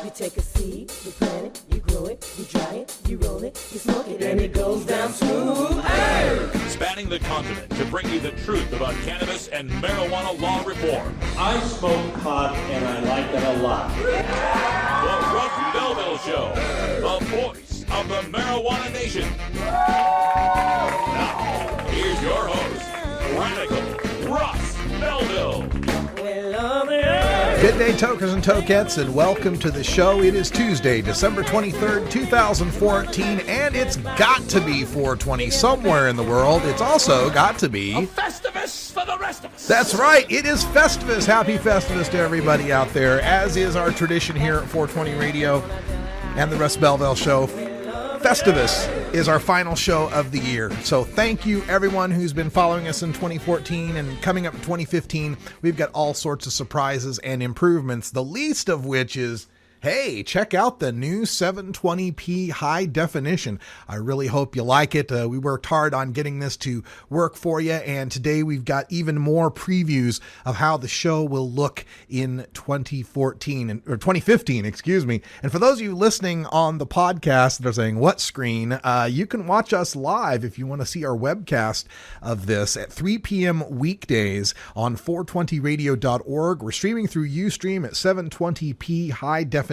You take a seed, you plant it, you grow it, you dry it, you roll it, you smoke it, and it goes down smooth. Hey! Spanning the continent to bring you the truth about cannabis and marijuana law reform. I smoke pot and I like it a lot. The Russ Belville Show, the voice of the marijuana nation. Now, here's your host, Radical Russ Belville. Good day, tokers and tokettes, and welcome to the show. It is Tuesday, December 23rd, 2014, and it's got to be 420 somewhere in the world. It's also got to be A Festivus for the rest of us. That's right, it is Festivus. Happy Festivus to everybody out there, as is our tradition here at 420 Radio and the Russ Belville Show. Festivus is our final show of the year. So thank you everyone who's been following us in 2014 and coming up in 2015. We've got all sorts of surprises and improvements, the least of which is, hey, check out the new 720p high definition. I really hope you like it. We worked hard on getting this to work for you, and today we've got even more previews of how the show will look in 2015, excuse me. And for those of you listening on the podcast that are saying, what screen? You can watch us live if you want to see our webcast of this at 3 p.m. weekdays on 420radio.org. We're streaming through Ustream at 720p high definition,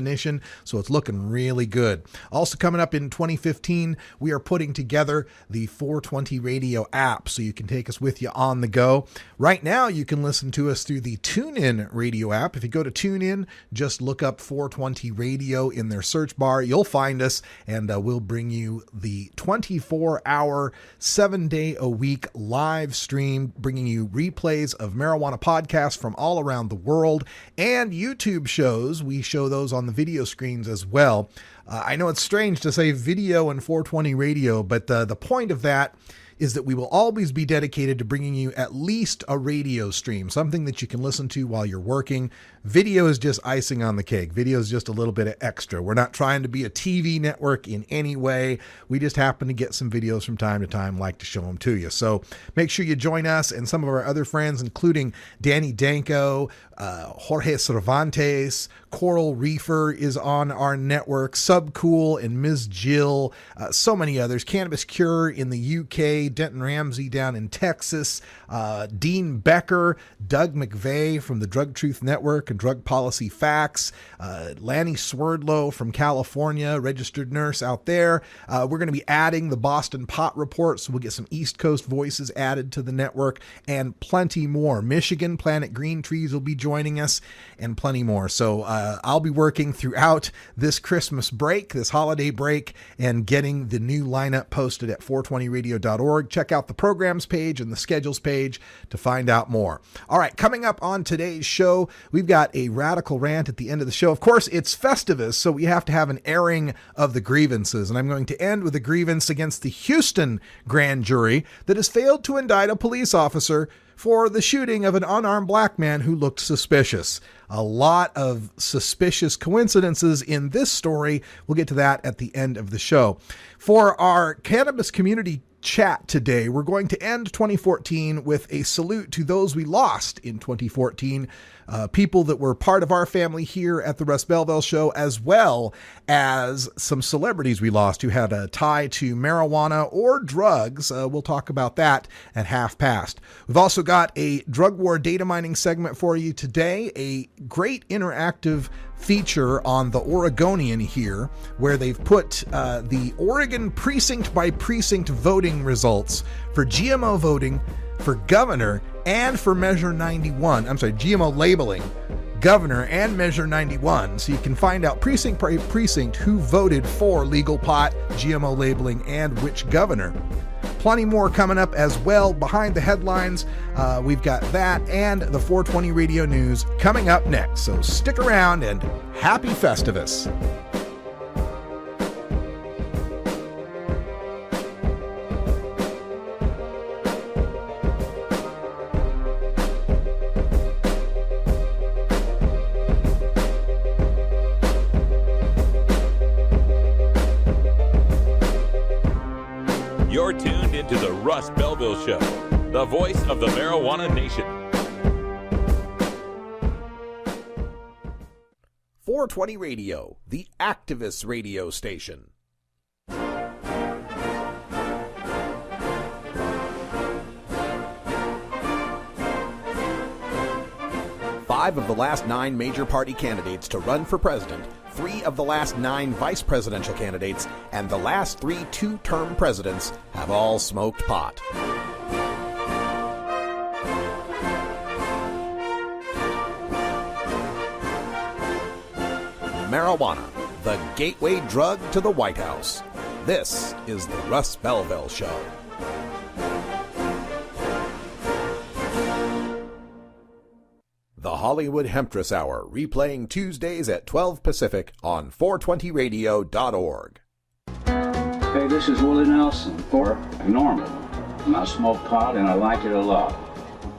so it's looking really good. Also coming up in 2015, we are putting together the 420 Radio app, so you can take us with you on the go. Right now, you can listen to us through the TuneIn Radio app. If you go to TuneIn, just look up 420 Radio in their search bar. You'll find us, and we'll bring you the 24-hour, 7-day-a-week live stream, bringing you replays of marijuana podcasts from all around the world and YouTube shows. We show those on the video screens as well. I know it's strange to say video and 420 Radio, but the point of that is that we will always be dedicated to bringing you at least a radio stream, something that you can listen to while you're working. Video is just icing on the cake. Video is just a little bit of extra. We're not trying to be a TV network in any way. We just happen to get some videos from time to time, like to show them to you. So make sure you join us and some of our other friends, including Danny Danko, Jorge Cervantes, Coral Reefer is on our network, Subcool and Ms. Jill, so many others, Cannabis Cure in the UK, Denton Ramsey down in Texas, Dean Becker, Doug McVeigh from the Drug Truth Network and Drug Policy Facts, Lanny Swerdlow from California, registered nurse out there. We're going to be adding the Boston Pot Report, so we'll get some East Coast voices added to the network, and plenty more. Michigan Planet Green Trees will be joining us, and plenty more. So I'll be working throughout this Christmas break, this holiday break, and getting the new lineup posted at 420radio.org. Check out the programs page and the schedules page to find out more. All right, coming up on today's show, we've got a radical rant at the end of the show. Of course, it's Festivus, so we have to have an airing of the grievances, and I'm going to end with a grievance against the Houston grand jury that has failed to indict a police officer for the shooting of an unarmed black man who looked suspicious. A lot of suspicious coincidences in this story. We'll get to that at the end of the show. For our cannabis community chat today, we're going to end 2014 with a salute to those we lost in 2014, people that were part of our family here at the Russ Belville Show, as well as some celebrities we lost who had a tie to marijuana or drugs. We'll talk about that at half past. We've also got a drug war data mining segment for you today, a great interactive feature on the Oregonian here, where they've put the Oregon precinct by precinct voting results for GMO voting, for governor, and for Measure 91. I'm sorry, GMO labeling, governor, and Measure 91. So you can find out precinct by precinct who voted for legal pot, GMO labeling, and which governor. Plenty more coming up as well. Behind the headlines, we've got that and the 420 Radio News coming up next. So stick around and happy Festivus. You're tuned into the Russ Belville Show, the voice of the marijuana nation. 420 Radio, the activist radio station. 5 of the last 9 major party candidates to run for president, 3 of the last 9 vice presidential candidates, and the last 3 two-term presidents have all smoked pot. Marijuana, the gateway drug to the White House. This is the Russ Belville Show. The Hollywood Hemptress Hour, replaying Tuesdays at 12 Pacific on 420radio.org. Hey, this is Willie Nelson for Normal. And I smoke pot and I like it a lot.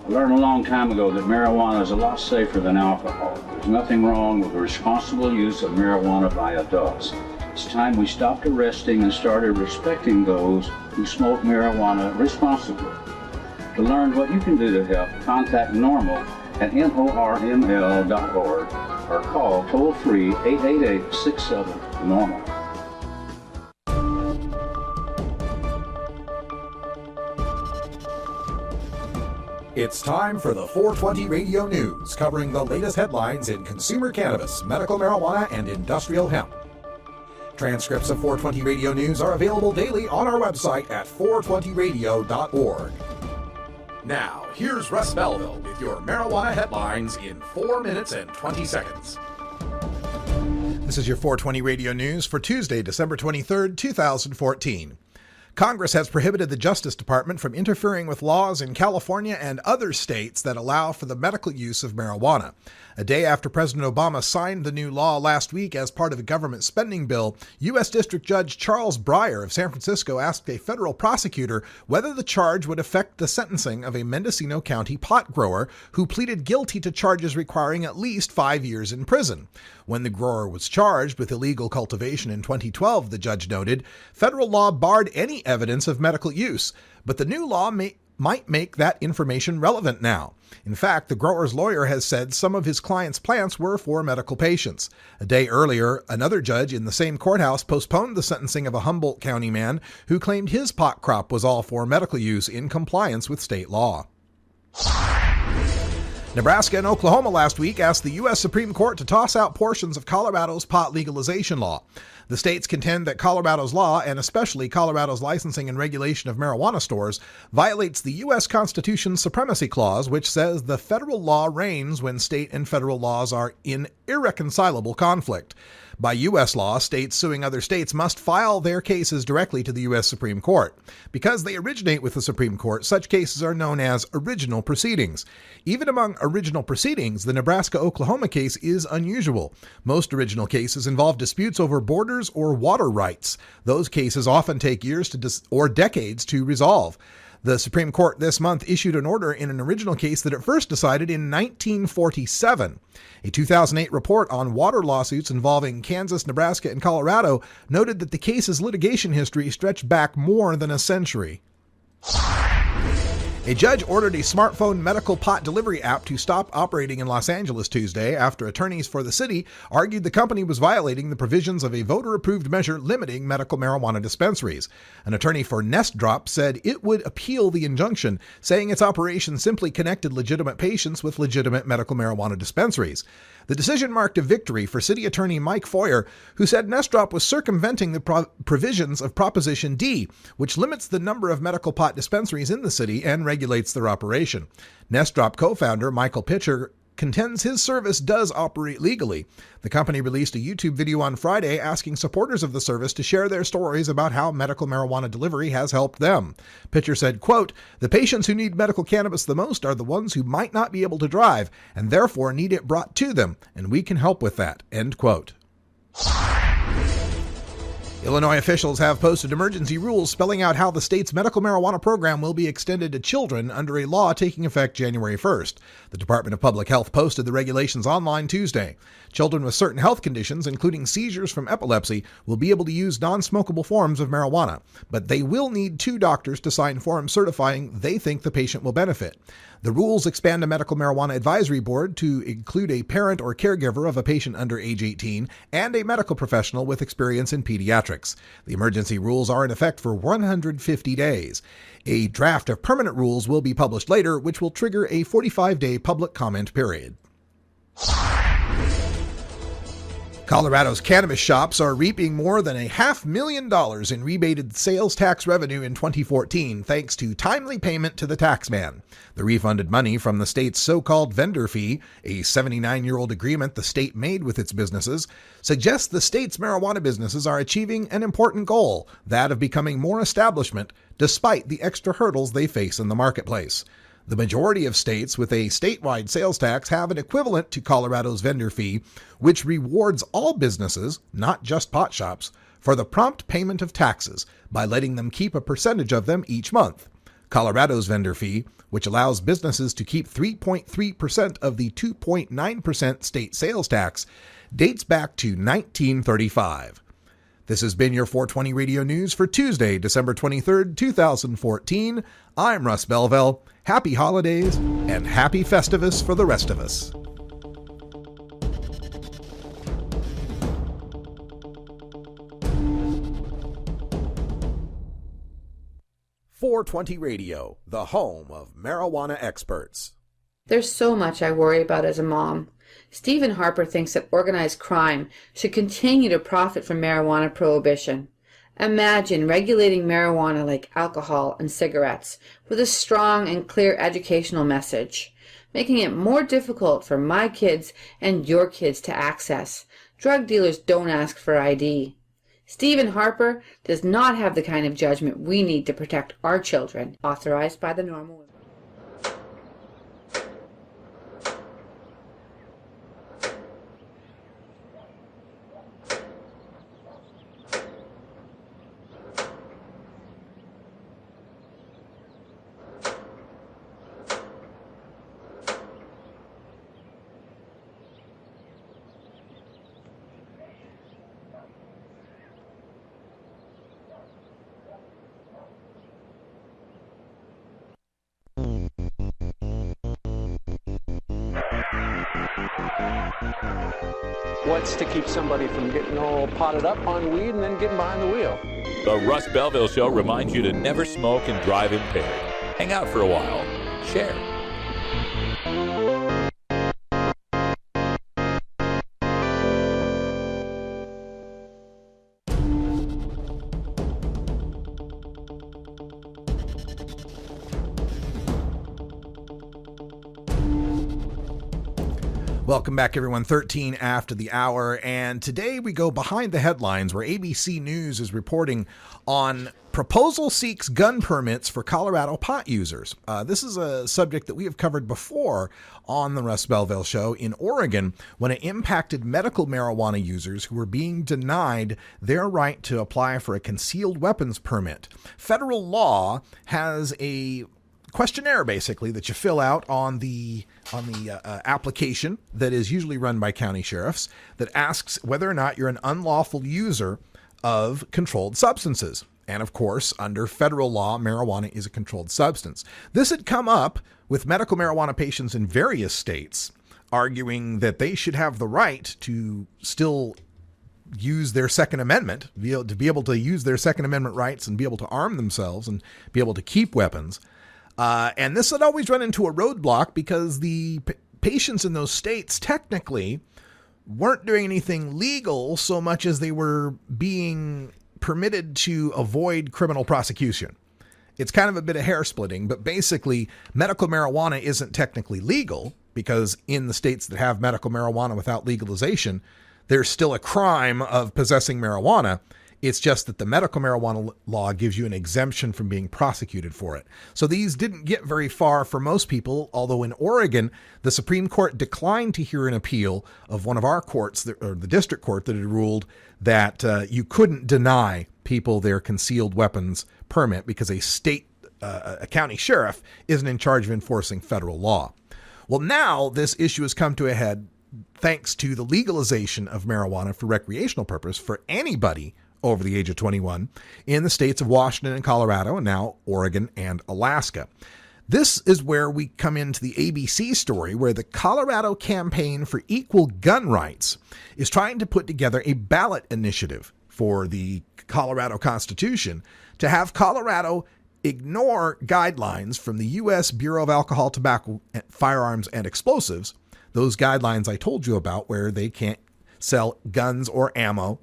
I learned a long time ago that marijuana is a lot safer than alcohol. There's nothing wrong with the responsible use of marijuana by adults. It's time we stopped arresting and started respecting those who smoke marijuana responsibly. To learn what you can do to help, contact Normal at norml.org or call toll-free 888-67-NORMAL. It's time for the 420 Radio News, covering the latest headlines in consumer cannabis, medical marijuana, and industrial hemp. Transcripts of 420 Radio News are available daily on our website at 420radio.org. Now, here's Russ Belville with your marijuana headlines in 4 minutes and 20 seconds. This is your 420 Radio News for Tuesday, December 23rd, 2014. Congress has prohibited the Justice Department from interfering with laws in California and other states that allow for the medical use of marijuana. A day after President Obama signed the new law last week as part of a government spending bill, U.S. District Judge Charles Breyer of San Francisco asked a federal prosecutor whether the charge would affect the sentencing of a Mendocino County pot grower who pleaded guilty to charges requiring at least 5 years in prison. When the grower was charged with illegal cultivation in 2012, the judge noted, federal law barred any evidence of medical use, but the new law might make that information relevant now. In fact, the grower's lawyer has said some of his client's plants were for medical patients. A day earlier, another judge in the same courthouse postponed the sentencing of a Humboldt County man who claimed his pot crop was all for medical use in compliance with state law. Nebraska and Oklahoma last week asked the U.S. Supreme Court to toss out portions of Colorado's pot legalization law. The states contend that Colorado's law, and especially Colorado's licensing and regulation of marijuana stores, violates the U.S. Constitution's Supremacy Clause, which says the federal law reigns when state and federal laws are in irreconcilable conflict. By U.S. law, states suing other states must file their cases directly to the U.S. Supreme Court. Because they originate with the Supreme Court, such cases are known as original proceedings. Even among original proceedings, the Nebraska-Oklahoma case is unusual. Most original cases involve disputes over borders or water rights. Those cases often take years or decades to resolve. The Supreme Court this month issued an order in an original case that it first decided in 1947. A 2008 report on water lawsuits involving Kansas, Nebraska, and Colorado noted that the case's litigation history stretched back more than a century. A judge ordered a smartphone medical pot delivery app to stop operating in Los Angeles Tuesday after attorneys for the city argued the company was violating the provisions of a voter-approved measure limiting medical marijuana dispensaries. An attorney for Nest Drop said it would appeal the injunction, saying its operation simply connected legitimate patients with legitimate medical marijuana dispensaries. The decision marked a victory for City Attorney Mike Foyer, who said Nest Drop was circumventing the provisions of Proposition D, which limits the number of medical pot dispensaries in the city and regulates their operation. Nest Drop co-founder Michael Pitcher contends his service does operate legally. The company released a YouTube video on Friday asking supporters of the service to share their stories about how medical marijuana delivery has helped them. Pitcher said, quote, "The patients who need medical cannabis the most are the ones who might not be able to drive and therefore need it brought to them, and we can help with that," end quote. Illinois officials have posted emergency rules spelling out how the state's medical marijuana program will be extended to children under a law taking effect January 1st. The Department of Public Health posted the regulations online Tuesday. Children with certain health conditions, including seizures from epilepsy, will be able to use non-smokable forms of marijuana, but they will need 2 doctors to sign forms certifying they think the patient will benefit. The rules expand a medical marijuana advisory board to include a parent or caregiver of a patient under age 18 and a medical professional with experience in pediatrics. The emergency rules are in effect for 150 days. A draft of permanent rules will be published later, which will trigger a 45-day public comment period. Colorado's cannabis shops are reaping more than $500,000 in rebated sales tax revenue in 2014 thanks to timely payment to the taxman. The refunded money from the state's so-called vendor fee, a 79-year-old agreement the state made with its businesses, suggests the state's marijuana businesses are achieving an important goal, that of becoming more establishment, despite the extra hurdles they face in the marketplace. The majority of states with a statewide sales tax have an equivalent to Colorado's vendor fee, which rewards all businesses, not just pot shops, for the prompt payment of taxes by letting them keep a percentage of them each month. Colorado's vendor fee, which allows businesses to keep 3.3% of the 2.9% state sales tax, dates back to 1935. This has been your 420 Radio News for Tuesday, December 23rd, 2014. I'm Russ Belville. Happy holidays and happy Festivus for the rest of us. .420 Radio, the home of marijuana experts. There's so much I worry about as a mom. Stephen Harper thinks that organized crime should continue to profit from marijuana prohibition. Imagine regulating marijuana like alcohol and cigarettes with a strong and clear educational message, making it more difficult for my kids and your kids to access. Drug dealers don't ask for ID. Stephen Harper does not have the kind of judgment we need to protect our children, authorized by the normal. What's to keep somebody from getting all potted up on weed and then getting behind the wheel? The Russ Belville Show reminds you to never smoke and drive impaired. Hang out for a while. Share. Welcome back, everyone. 13 after the hour, and today we go behind the headlines where ABC News is reporting on proposal seeks gun permits for Colorado pot users. This is a subject that we have covered before on the Russ Belville Show in Oregon when it impacted medical marijuana users who were being denied their right to apply for a concealed weapons permit. Federal law has a questionnaire basically that you fill out on the application that is usually run by county sheriffs that asks whether or not you're an unlawful user of controlled substances. And of course, under federal law, marijuana is a controlled substance. This had come up with medical marijuana patients in various states arguing that they should have the right to still use their Second Amendment, to be able to use their Second Amendment rights and be able to arm themselves and be able to keep weapons. And this had always run into a roadblock because the patients in those states technically weren't doing anything legal so much as they were being permitted to avoid criminal prosecution. It's kind of a bit of hair splitting, but basically medical marijuana isn't technically legal because in the states that have medical marijuana without legalization, there's still a crime of possessing marijuana. It's just that the medical marijuana law gives you an exemption from being prosecuted for it. So these didn't get very far for most people, although in Oregon, the Supreme Court declined to hear an appeal of one of our courts, or the district court, that had ruled that you couldn't deny people their concealed weapons permit because a county sheriff isn't in charge of enforcing federal law. Well, now this issue has come to a head thanks to the legalization of marijuana for recreational purpose for anybody over the age of 21 in the states of Washington and Colorado, and now Oregon and Alaska. This is where we come into the ABC story, where the Colorado Campaign for Equal Gun Rights is trying to put together a ballot initiative for the Colorado Constitution to have Colorado ignore guidelines from the U.S. Bureau of Alcohol, Tobacco, Firearms, and Explosives, those guidelines I told you about where they can't sell guns or ammo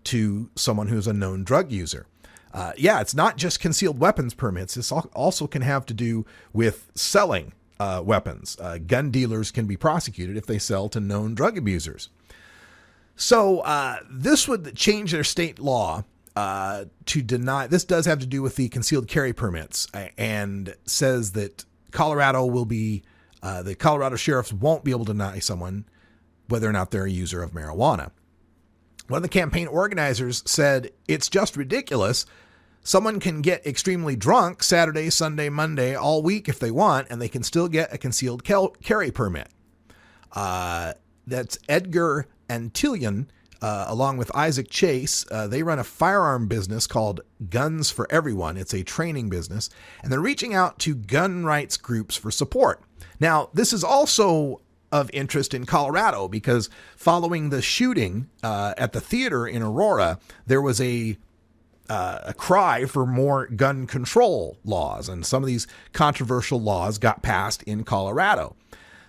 to someone who's a known drug user. It's not just concealed weapons permits. This also can have to do with selling weapons. Gun dealers can be prosecuted if they sell to known drug abusers. So this would change their state law to deny. This does have to do with the concealed carry permits, and says that Colorado will be, the Colorado sheriffs won't be able to deny someone whether or not they're a user of marijuana. One of the campaign organizers said it's just ridiculous. Someone can get extremely drunk Saturday, Sunday, Monday, all week if they want, and they can still get a concealed carry permit. That's Edgar Antillion, along with Isaac Chase. They run a firearm business called Guns for Everyone. It's a training business, and they're reaching out to gun rights groups for support. Now, this is also of interest in Colorado because following the shooting at the theater in Aurora, there was a cry for more gun control laws, and some of these controversial laws got passed in Colorado.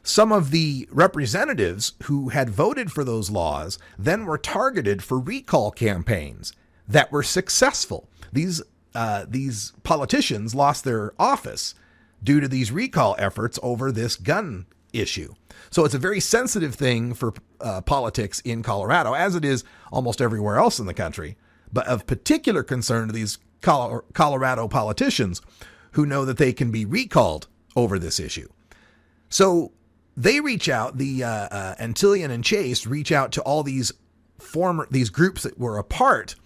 Some of the representatives who had voted for those laws then were targeted for recall campaigns that were successful. These politicians lost their office due to these recall efforts over this gun issue. So it's a very sensitive thing for politics in Colorado, as it is almost everywhere else in the country, but of particular concern to these Colorado politicians who know that they can be recalled over this issue. So they reach out, the Antillion and Chase reach out to all these groups that were a part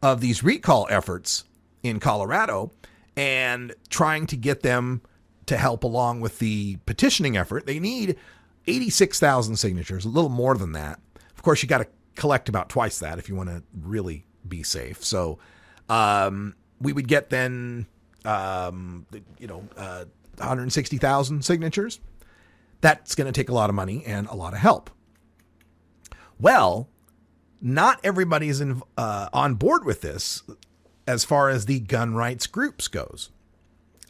of these recall efforts in Colorado and trying to get them to help along with the petitioning effort. They need 86,000 signatures, a little more than that. Of course, you got to collect about twice that if you want to really be safe. So we would get then, 160,000 signatures. That's going to take a lot of money and a lot of help. Well, not everybody is on board with this as far as the gun rights groups goes.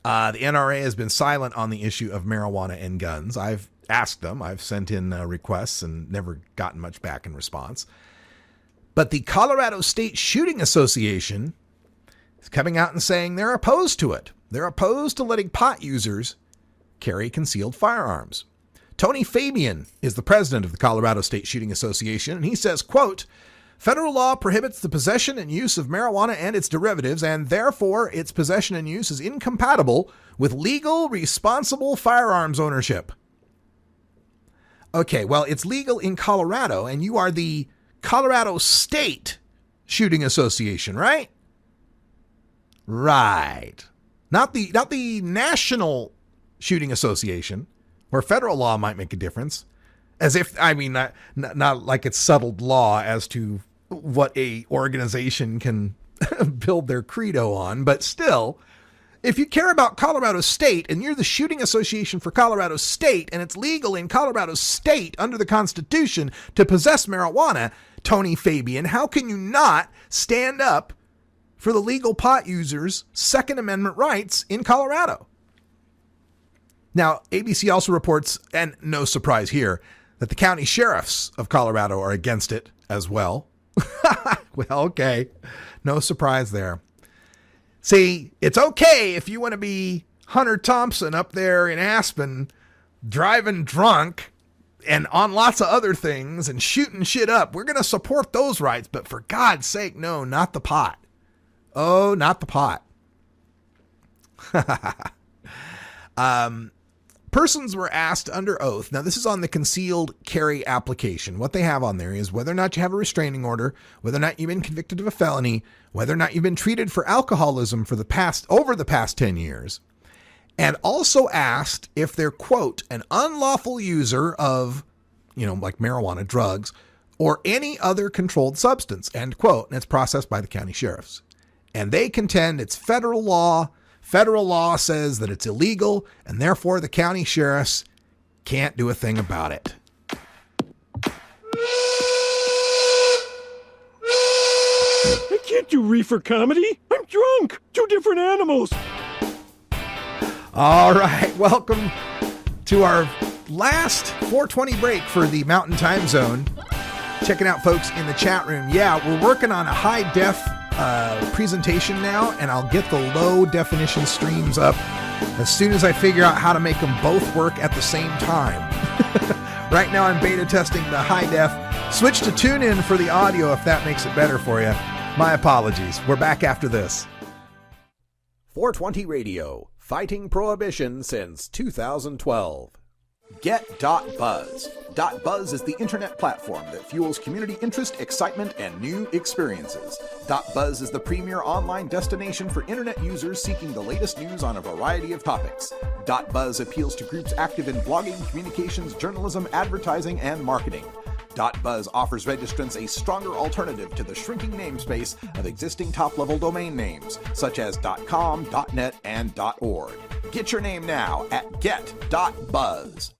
The NRA has been silent on the issue of marijuana and guns. I've asked them. I've sent in requests and never gotten much back in response. But the Colorado State Shooting Association is coming out and saying they're opposed to it. They're opposed to letting pot users carry concealed firearms. Tony Fabian is the president of the Colorado State Shooting Association, and he says, quote, "Federal law prohibits the possession and use of marijuana and its derivatives, and therefore its possession and use is incompatible with legal, responsible firearms ownership." Okay, well, it's legal in Colorado, and you are the Colorado State Shooting Association, right? Right. Not the National Shooting Association, where federal law might make a difference. As if, not like it's settled law as to what a organization can build their credo on, but still, if you care about Colorado State and you're the Shooting Association for Colorado State and it's legal in Colorado State under the Constitution to possess marijuana, Tony Fabian, how can you not stand up for the legal pot users' Second Amendment rights in Colorado? Now, ABC also reports, and no surprise here, that the county sheriffs of Colorado are against it as well. Well, okay. No surprise there. See, it's okay if you want to be Hunter Thompson up there in Aspen, driving drunk and on lots of other things and shooting shit up. We're going to support those rights, but for God's sake, no, not the pot. Oh, not the pot. Persons were asked under oath. Now, this is on the concealed carry application. What they have on there is whether or not you have a restraining order, whether or not you've been convicted of a felony, whether or not you've been treated for alcoholism over the past 10 years, and also asked if they're, quote, an unlawful user of, like marijuana, drugs, or any other controlled substance, end quote, and it's processed by the county sheriffs. And they contend it's federal law, Federal law says that it's illegal, and therefore the county sheriffs can't do a thing about it. I can't do reefer comedy. I'm drunk. Two different animals. All right, welcome to our last 420 break for the Mountain Time Zone. Checking out folks in the chat room. Yeah, we're working on a high def presentation now, and I'll get the low definition streams up as soon as I figure out how to make them both work at the same time. Right now I'm beta testing the high def. Switch to TuneIn for the audio if that makes it better for you. My apologies. We're back after this. 420 Radio, fighting prohibition since 2012. Get.Buzz. .Buzz is the internet platform that fuels community interest, excitement, and new experiences. .Buzz is the premier online destination for internet users seeking the latest news on a variety of topics. .Buzz appeals to groups active in blogging, communications, journalism, advertising, and marketing. .Buzz offers registrants a stronger alternative to the shrinking namespace of existing top-level domain names, such as .com, .net, and .org. Get your name now at get.buzz.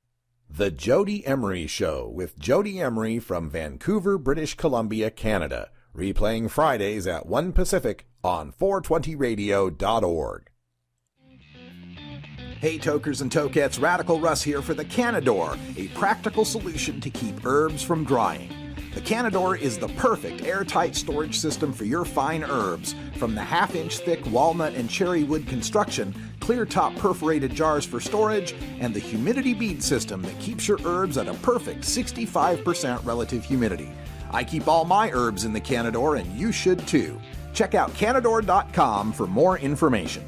The Jody Emery Show with Jody Emery from Vancouver, British Columbia, Canada. Replaying Fridays at 1 Pacific on 420radio.org. Hey tokers and tokettes, Radical Russ here for the Canador, a practical solution to keep herbs from drying. The Canador is the perfect airtight storage system for your fine herbs, from the half-inch thick walnut and cherry wood construction, clear top perforated jars for storage, and the humidity bead system that keeps your herbs at a perfect 65% relative humidity. I keep all my herbs in the Canador, and you should too. Check out Canador.com for more information.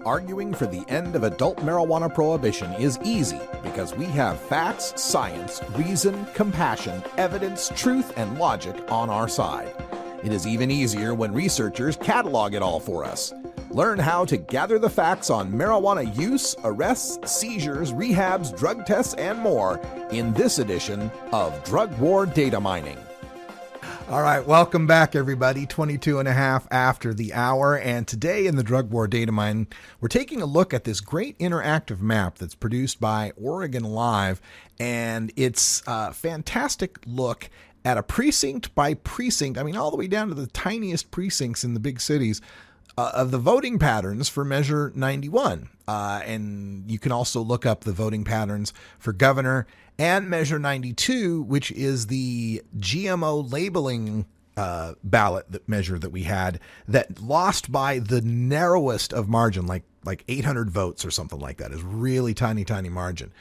Arguing for the end of adult marijuana prohibition is easy because we have facts, science, reason, compassion, evidence, truth, and logic on our side. It is even easier when researchers catalog it all for us. Learn how to gather the facts on marijuana use, arrests, seizures, rehabs, drug tests, and more in this edition of Drug War Data Mining. All right, welcome back, everybody. 22 and a half after the hour. And today in the Drug War Data Mine, we're taking a look at this great interactive map that's produced by Oregon Live. And it's a fantastic look at a precinct by precinct, I mean, all the way down to the tiniest precincts in the big cities, of the voting patterns for Measure 91. And you can also look up the voting patterns for governor and Measure 92, which is the GMO labeling ballot measure that we had that lost by the narrowest of margin, like 800 votes or something like that. Is really tiny margin.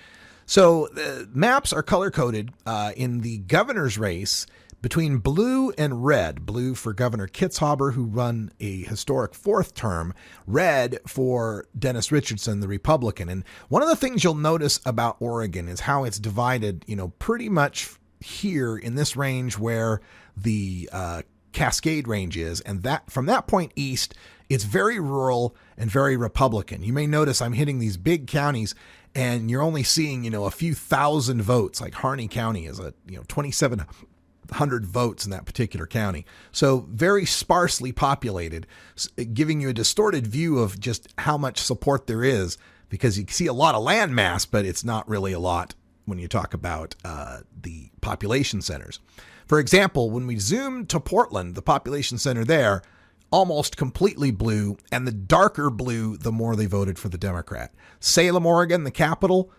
So maps are color-coded in the governor's race between blue and red. Blue for Governor Kitzhaber, who run a historic fourth term. Red for Dennis Richardson, the Republican. And one of the things you'll notice about Oregon is how it's divided, pretty much here in this range where the Cascade Range is. And that from that point east, it's very rural and very Republican. You may notice I'm hitting these big counties and you're only seeing, a few thousand votes. Like Harney County is 2,700 votes in that particular county. So very sparsely populated, giving you a distorted view of just how much support there is, because you see a lot of land mass, but it's not really a lot when you talk about the population centers. For example, when we zoom to Portland, the population center there, almost completely blue, and the darker blue, the more they voted for the Democrat. Salem, Oregon, the capital,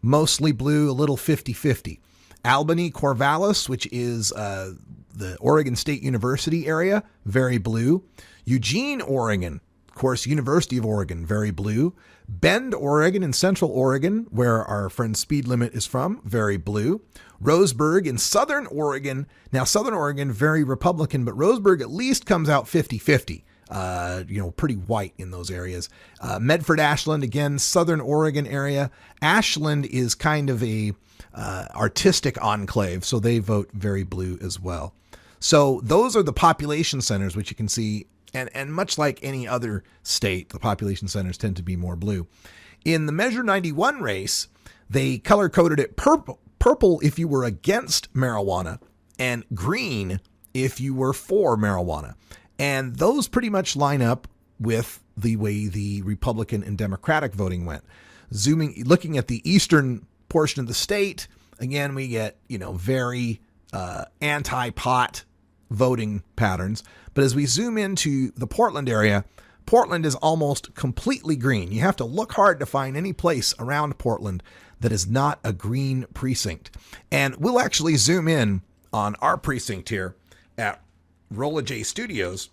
mostly blue, a little 50-50. Albany, Corvallis, which is the Oregon State University area, very blue. Eugene, Oregon, of course, University of Oregon, very blue. Bend, Oregon, in Central Oregon, where our friend Speed Limit is from, very blue. Roseburg in Southern Oregon. Now, Southern Oregon, very Republican, but Roseburg at least comes out 50-50. Pretty white in those areas. Medford, Ashland, again, Southern Oregon area. Ashland is kind of a artistic enclave, so they vote very blue as well. So those are the population centers, which you can see, and much like any other state, the population centers tend to be more blue. In the Measure 91 race, they color-coded it purple if you were against marijuana, and green if you were for marijuana. And those pretty much line up with the way the Republican and Democratic voting went. Looking at the eastern portion of the state, again, we get, very anti-pot voting patterns. But as we zoom into the Portland area, Portland is almost completely green. You have to look hard to find any place around Portland that is not a green precinct. And we'll actually zoom in on our precinct here at Rolla J Studios,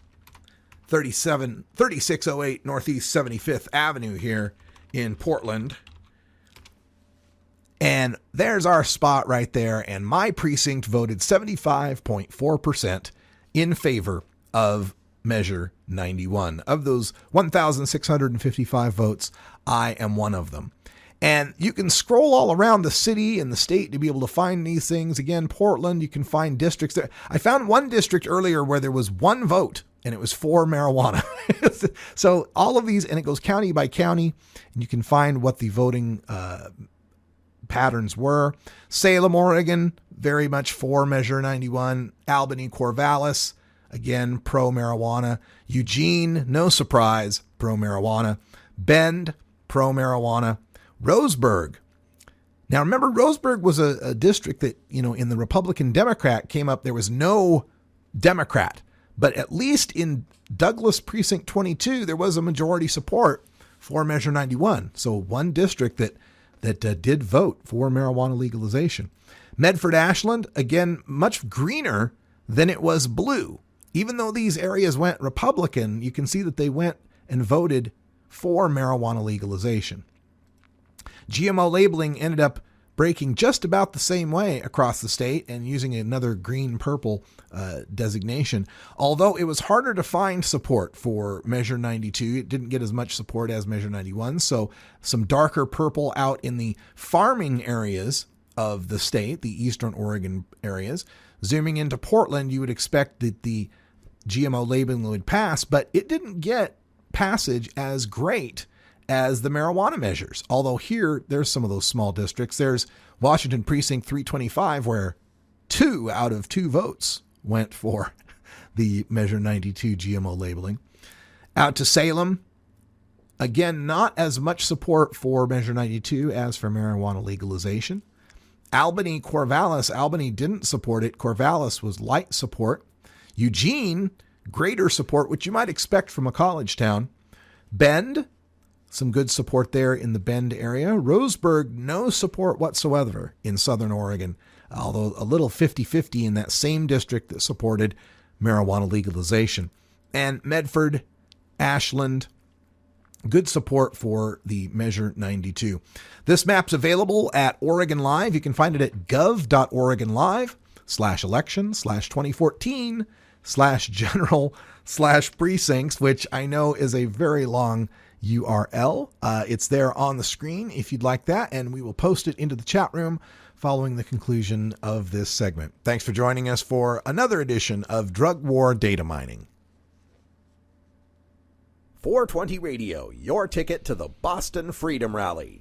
3608 Northeast 75th Avenue here in Portland. And there's our spot right there. And my precinct voted 75.4% in favor of Measure 91. Of those 1,655 votes, I am one of them. And you can scroll all around the city and the state to be able to find these things. Again, Portland, you can find districts there. I found one district earlier where there was one vote and it was for marijuana. So all of these, and it goes county by county, and you can find what the voting patterns were. Salem, Oregon, very much for Measure 91. Albany, Corvallis, again, pro-marijuana. Eugene, no surprise, pro-marijuana. Bend, pro-marijuana. Roseburg. Now, remember, Roseburg was a district that, in the Republican-Democrat came up. There was no Democrat. But at least in Douglas Precinct 22, there was a majority support for Measure 91. So one district that did vote for marijuana legalization. Medford Ashland, again, much greener than it was blue. Even though these areas went Republican, you can see that they went and voted for marijuana legalization. GMO labeling ended up breaking just about the same way across the state and using another green-purple designation. Although it was harder to find support for Measure 92, it didn't get as much support as Measure 91. So some darker purple out in the farming areas of the state, the eastern Oregon areas. Zooming into Portland, you would expect that the GMO labeling would pass, but it didn't get passage as great as the marijuana measures. Although here, there's some of those small districts. There's Washington Precinct 325, where 2 out of 2 votes went for the Measure 92 GMO labeling. Out to Salem, again, not as much support for Measure 92 as for marijuana legalization. Albany, Corvallis, Albany didn't support it. Corvallis was light support. Eugene, greater support, which you might expect from a college town. Bend, some good support there in the Bend area. Roseburg, no support whatsoever in Southern Oregon, although a little 50-50 in that same district that supported marijuana legalization. And Medford, Ashland, good support for the Measure 92. This map's available at Oregon Live. You can find it at gov.oregonlive/election/2014/general/precincts, which I know is a very long URL. It's there on the screen if you'd like that, and we will post it into the chat room following the conclusion of this segment. Thanks for joining us for another edition of Drug War Data Mining. 420 Radio, your ticket to the Boston Freedom Rally.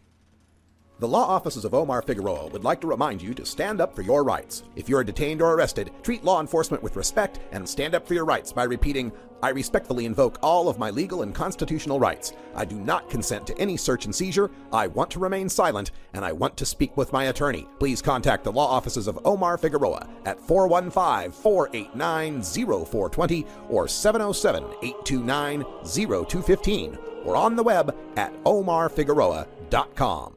The law offices of Omar Figueroa would like to remind you to stand up for your rights. If you are detained or arrested, treat law enforcement with respect and stand up for your rights by repeating, "I respectfully invoke all of my legal and constitutional rights. I do not consent to any search and seizure. I want to remain silent, and I want to speak with my attorney." Please contact the law offices of Omar Figueroa at 415-489-0420 or 707-829-0215 or on the web at omarfigueroa.com.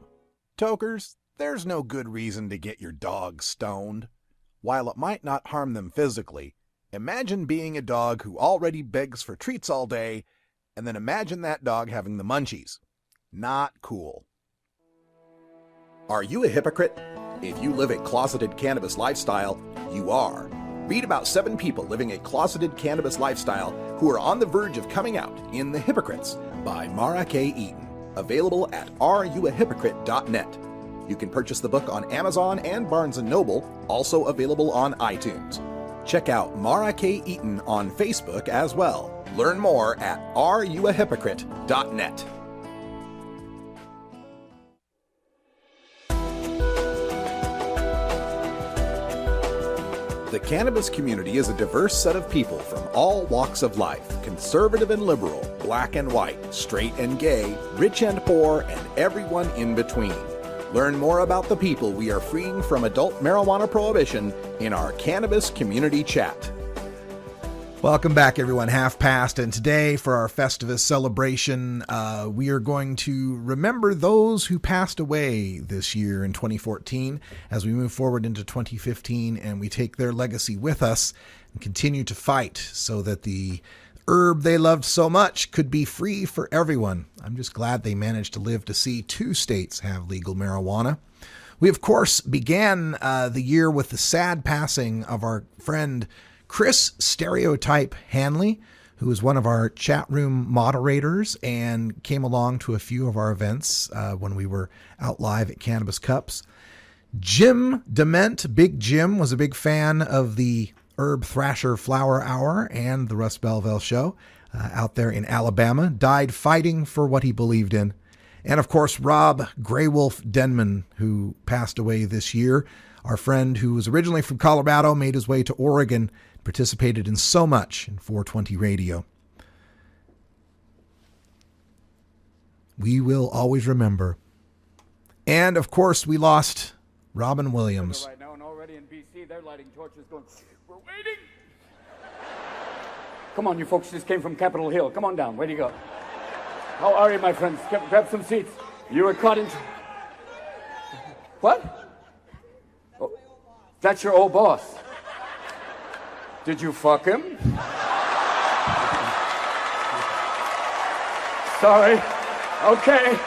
Tokers, there's no good reason to get your dog stoned. While it might not harm them physically, imagine being a dog who already begs for treats all day, and then imagine that dog having the munchies. Not cool. Are you a hypocrite? If you live a closeted cannabis lifestyle, you are. Read about 7 people living a closeted cannabis lifestyle who are on the verge of coming out in The Hypocrites by Mara K. Eaton. Available at areyouahypocrite.net. You can purchase the book on Amazon and Barnes & Noble, also available on iTunes. Check out Mara K. Eaton on Facebook as well. Learn more at areyouahypocrite.net. The cannabis community is a diverse set of people from all walks of life, conservative and liberal, black and white, straight and gay, rich and poor, and everyone in between. Learn more about the people we are freeing from adult marijuana prohibition in our Cannabis Community Chat. Welcome back, everyone. Half past, and today for our Festivus celebration, we are going to remember those who passed away this year in 2014 as we move forward into 2015, and we take their legacy with us and continue to fight so that the herb they loved so much could be free for everyone. I'm just glad they managed to live to see 2 states have legal marijuana. We, of course, began the year with the sad passing of our friend Chris Stereotype Hanley, who was one of our chat room moderators and came along to a few of our events when we were out live at Cannabis Cups. Jim Dement, Big Jim, was a big fan of the Herb Thrasher Flower Hour and the Russ Belville Show out there in Alabama, died fighting for what he believed in. And of course, Rob Greywolf Denman, who passed away this year. Our friend who was originally from Colorado made his way to Oregon, participated in so much in 420 radio. We will always remember. And of course, we lost Robin Williams. Right now, and already in BC, they're lighting torches going, we're waiting. Come on, you folks just came from Capitol Hill. Come on down. Where do you go? How are you, my friends? Grab some seats. You were caught in... What? Oh, that's your old boss. Did you fuck him? Sorry. Okay.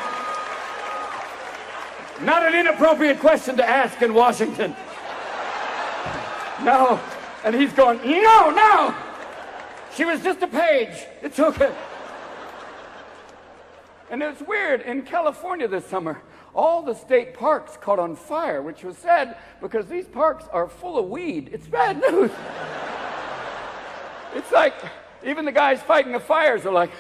Not an inappropriate question to ask in Washington. No. And he's going, no! She was just a page. It's okay. And it's weird, in California this summer, all the state parks caught on fire, which was sad because these parks are full of weed. It's bad news. It's like, even the guys fighting the fires are like,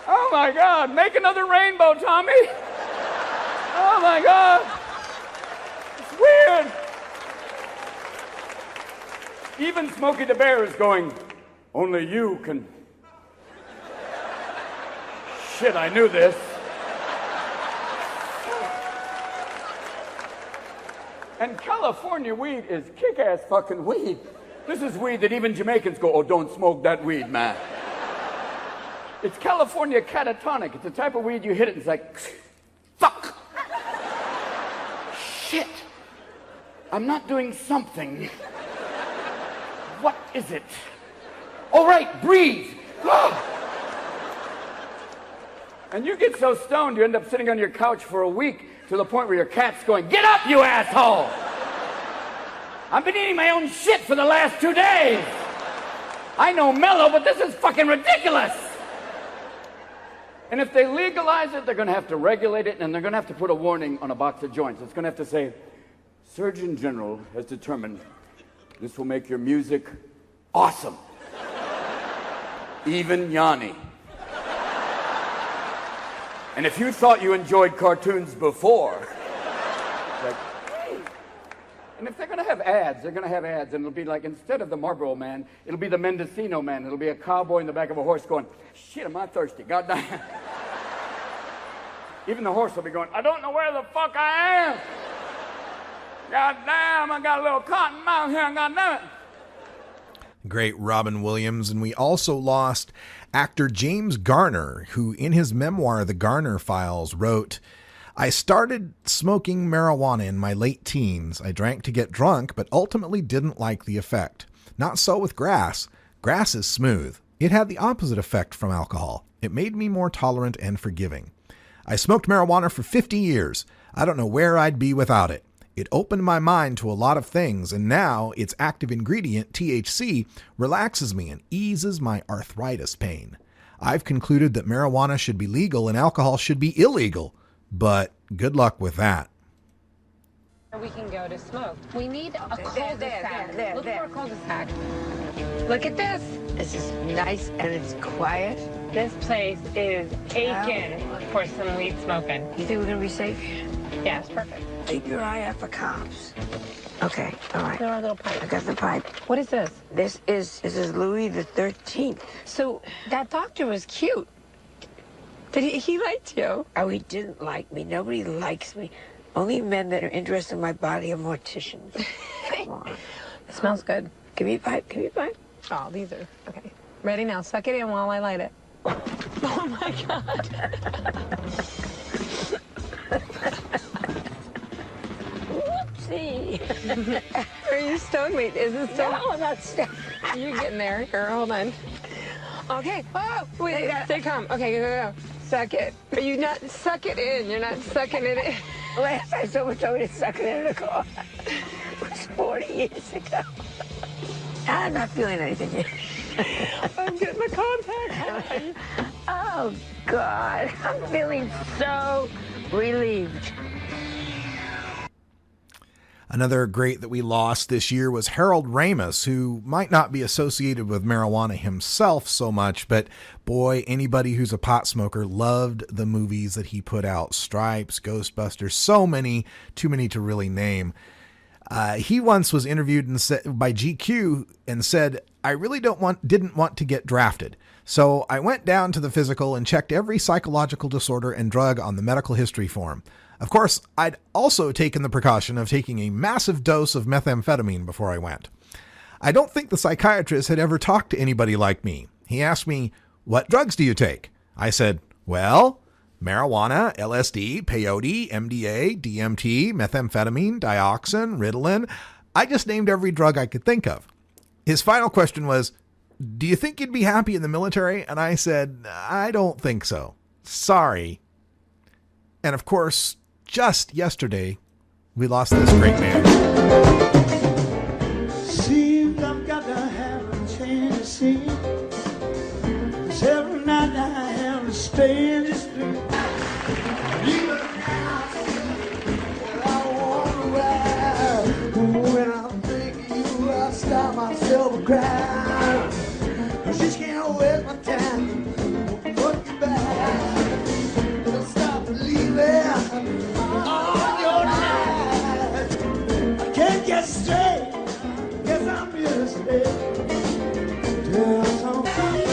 oh my God, make another rainbow, Tommy. Oh my God. It's weird. Even Smokey the Bear is going, only you can. Shit, I knew this. And California weed is kick-ass fucking weed. This is weed that even Jamaicans go, oh, don't smoke that weed, man. It's California catatonic. It's the type of weed you hit it and it's like, fuck. Shit. I'm not doing something. What is it? All right, breathe. And you get so stoned, you end up sitting on your couch for a week to the point where your cat's going, get up, you asshole! I've been eating my own shit for the last 2 days. I know mellow, but this is fucking ridiculous. And if they legalize it, they're going to have to regulate it, and they're going to have to put a warning on a box of joints. It's going to have to say, Surgeon General has determined this will make your music awesome. Even Yanni. And if you thought you enjoyed cartoons before, like, and if they're going to have ads, they're going to have ads, and it'll be like, instead of the Marlboro Man, it'll be the Mendocino Man. It'll be a cowboy in the back of a horse going, shit, am I thirsty? Goddamn. Even the horse will be going, I don't know where the fuck I am. Goddamn, I got a little cotton mouth here, goddamn it. Great Robin Williams. And we also lost actor James Garner, who in his memoir, The Garner Files, wrote, I started smoking marijuana in my late teens. I drank to get drunk, but ultimately didn't like the effect. Not so with grass. Grass is smooth. It had the opposite effect from alcohol. It made me more tolerant and forgiving. I smoked marijuana for 50 years. I don't know where I'd be without it. It opened my mind to a lot of things, and now its active ingredient, THC, relaxes me and eases my arthritis pain. I've concluded that marijuana should be legal and alcohol should be illegal, but good luck with that. We can go to smoke. We need a cul-de-sac. Look for a cul-de-sac. Look at this. This is nice and it's quiet. This place is aching for some weed smoking. You think we're gonna be safe? Yeah, it's perfect. Keep your eye out for cops. Okay, all right. There are little pipes. I got the pipe. What is this? This is Louis the 13th. So that doctor was cute. He liked you? Oh, he didn't like me. Nobody likes me. Only men that are interested in my body are morticians. Come on. It smells good. Give me a pipe. Give me a pipe. Oh, these are okay. Ready now? Suck it in while I light it. Oh my God. Whoopsie. Are you stoned? Wait, is this stoned? No, I'm not stoned. You're getting there. Here, hold on. Okay. Oh, wait. Stay calm. Okay, go. Suck it. Are you not? Suck it in. You're not sucking it in. Last time someone told me to suck it in the car, it was 40 years ago. I'm not feeling anything yet. I'm getting the contact. Oh, God. I'm feeling so relieved. Another great that we lost this year was Harold Ramis, who might not be associated with marijuana himself so much, but boy, anybody who's a pot smoker loved the movies that he put out. Stripes, Ghostbusters, so many, too many to really name. He once was interviewed by GQ and said, "I really didn't want to get drafted. So I went down to the physical and checked every psychological disorder and drug on the medical history form. Of course, I'd also taken the precaution of taking a massive dose of methamphetamine before I went. I don't think the psychiatrist had ever talked to anybody like me. He asked me, 'What drugs do you take?' I said, 'Well, marijuana, LSD, peyote, MDA, DMT, methamphetamine, dioxin, Ritalin.' I just named every drug I could think of. His final question was, 'Do you think you'd be happy in the military?' And I said, 'I don't think so. Sorry.' And of course, just yesterday, we lost this great man. Seems I've got to have a change of scene. 'Cause every night I have to stay in the street. Even now, I wanna ride. When I'm thinking you, I stop myself a cry. 'Cause just can't waste my time. Look you back. On your night, I can't get straight. Guess I'm here to stay. Tell something.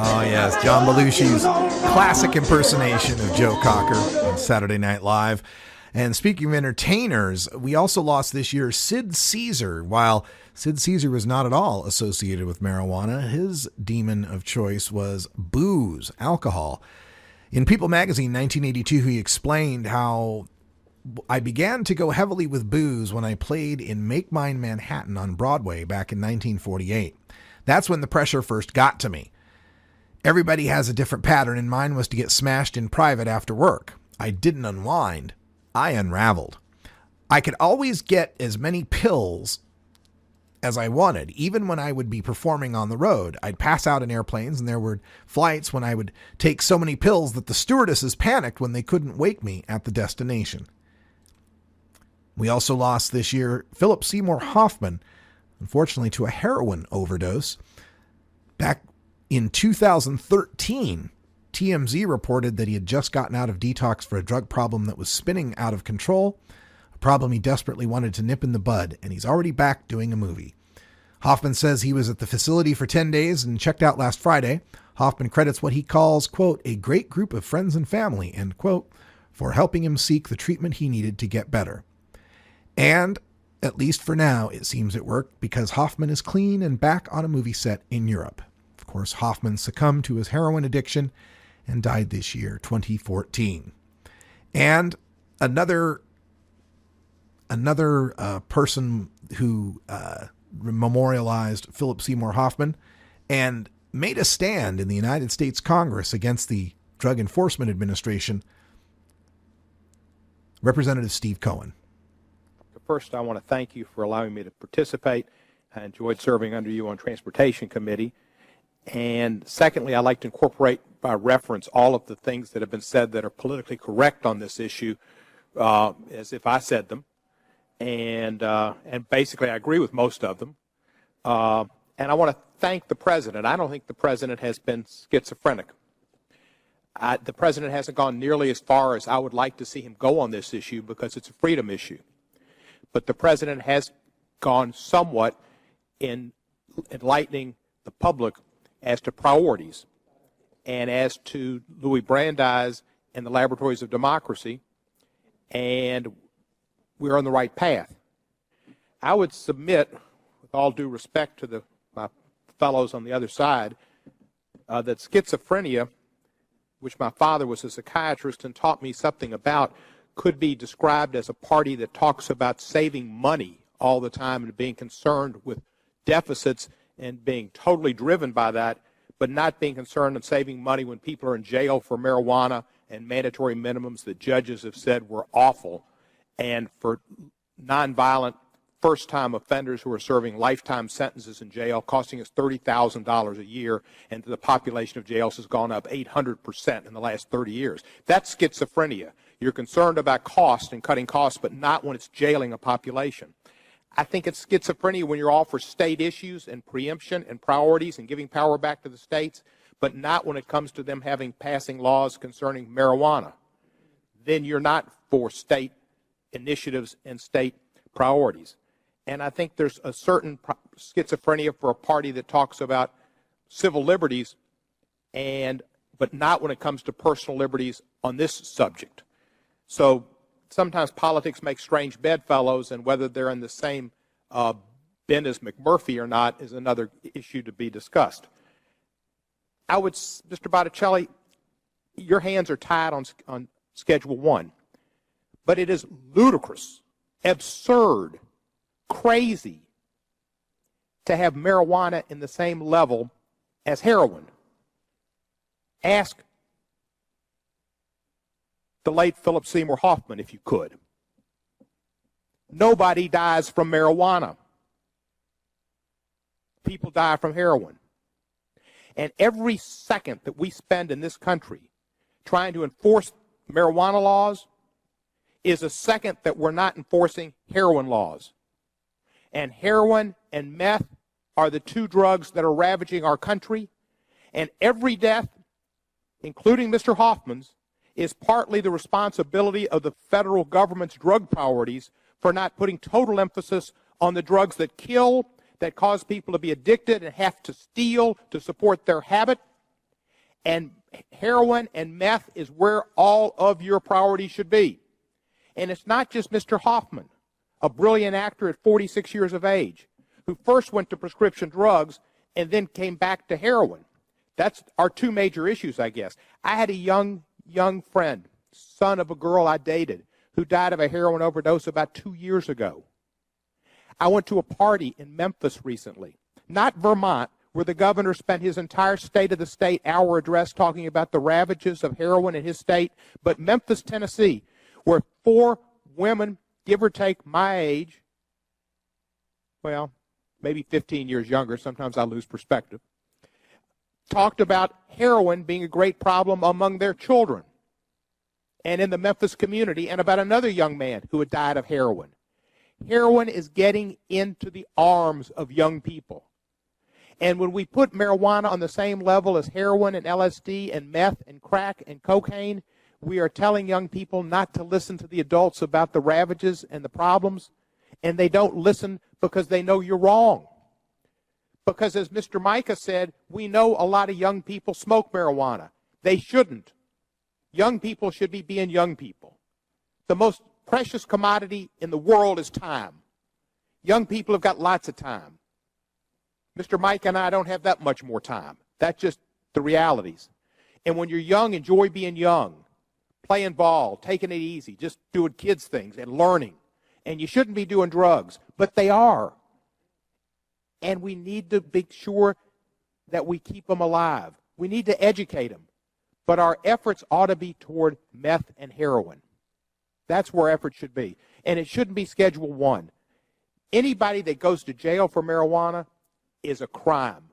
Oh, yes, John Belushi's classic impersonation of Joe Cocker on Saturday Night Live. And speaking of entertainers, we also lost this year Sid Caesar. While Sid Caesar was not at all associated with marijuana, his demon of choice was booze, alcohol. In People magazine 1982, he explained how I began to go heavily with booze when I played in Make Mine Manhattan on Broadway back in 1948. That's when the pressure first got to me. Everybody has a different pattern, and mine was to get smashed in private after work. I didn't unwind. I unraveled. I could always get as many pills as I wanted, even when I would be performing on the road. I'd pass out in airplanes, and there were flights when I would take so many pills that the stewardesses panicked when they couldn't wake me at the destination. We also lost this year Philip Seymour Hoffman, unfortunately to a heroin overdose. Back in 2013, TMZ reported that he had just gotten out of detox for a drug problem that was spinning out of control, a problem he desperately wanted to nip in the bud, and he's already back doing a movie. Hoffman says he was at the facility for 10 days and checked out last Friday. Hoffman credits what he calls, quote, a great group of friends and family, end quote, for helping him seek the treatment he needed to get better. And, at least for now, it seems it worked because Hoffman is clean and back on a movie set in Europe. Of course, Hoffman succumbed to his heroin addiction and died this year, 2014. And another person who memorialized Philip Seymour Hoffman and made a stand in the United States Congress against the Drug Enforcement Administration, Representative Steve Cohen. First, I want to thank you for allowing me to participate. I enjoyed serving under you on Transportation Committee. And secondly, I like to incorporate by reference all of the things that have been said that are politically correct on this issue as if I said them. And basically I agree with most of them. And I want to thank the president. I don't think the president has been schizophrenic. The president hasn't gone nearly as far as I would like to see him go on this issue because it's a freedom issue. But the president has gone somewhat in enlightening the public as to priorities and as to Louis Brandeis and the laboratories of democracy, and we're on the right path. I would submit, with all due respect to my fellows on the other side, that schizophrenia, which my father was a psychiatrist and taught me something about, could be described as a party that talks about saving money all the time and being concerned with deficits and being totally driven by that, but not being concerned in saving money when people are in jail for marijuana and mandatory minimums that judges have said were awful, and for nonviolent first-time offenders who are serving lifetime sentences in jail, costing us $30,000 a year, and the population of jails has gone up 800% in the last 30 years. That's schizophrenia. You're concerned about cost and cutting costs, but not when it's jailing a population. I think it's schizophrenia when you're all for state issues and preemption and priorities and giving power back to the states, but not when it comes to them passing laws concerning marijuana. Then you're not for state initiatives and state priorities. And I think there's a certain schizophrenia for a party that talks about civil liberties, but not when it comes to personal liberties on this subject. So sometimes politics make strange bedfellows, and whether they're in the same bin as McMurphy or not is another issue to be discussed. Mr. Botticelli, your hands are tied on Schedule 1, but it is ludicrous, absurd, crazy to have marijuana in the same level as heroin. Ask the late Philip Seymour Hoffman, if you could. Nobody dies from marijuana. People die from heroin. And every second that we spend in this country trying to enforce marijuana laws is a second that we're not enforcing heroin laws. And heroin and meth are the two drugs that are ravaging our country. And every death, including Mr. Hoffman's, is partly the responsibility of the federal government's drug priorities for not putting total emphasis on the drugs that kill, that cause people to be addicted and have to steal to support their habit. And heroin and meth is where all of your priorities should be. And it's not just Mr. Hoffman, a brilliant actor at 46 years of age, who first went to prescription drugs and then came back to heroin. That's our two major issues, I guess. I had a young friend, son of a girl I dated, who died of a heroin overdose about 2 years ago. I went to a party in Memphis recently, not Vermont, where the governor spent his entire State of the State hour address talking about the ravages of heroin in his state, but Memphis, Tennessee, where 4 women, give or take my age, well, maybe 15 years younger, sometimes I lose perspective, talked about heroin being a great problem among their children and in the Memphis community, and about another young man who had died of heroin. Heroin is getting into the arms of young people. And when we put marijuana on the same level as heroin and LSD and meth and crack and cocaine, we are telling young people not to listen to the adults about the ravages and the problems, and they don't listen because they know you're wrong. Because as Mr. Micah said, we know a lot of young people smoke marijuana. They shouldn't. Young people should be being young people. The most precious commodity in the world is time. Young people have got lots of time. Mr. Mike and I don't have that much more time. That's just the realities. And when you're young, enjoy being young, playing ball, taking it easy, just doing kids things and learning. And you shouldn't be doing drugs, but they are. And we need to make sure that we keep them alive. We need to educate them. But our efforts ought to be toward meth and heroin. That's where effort should be. And it shouldn't be Schedule 1. Anybody that goes to jail for marijuana is a crime.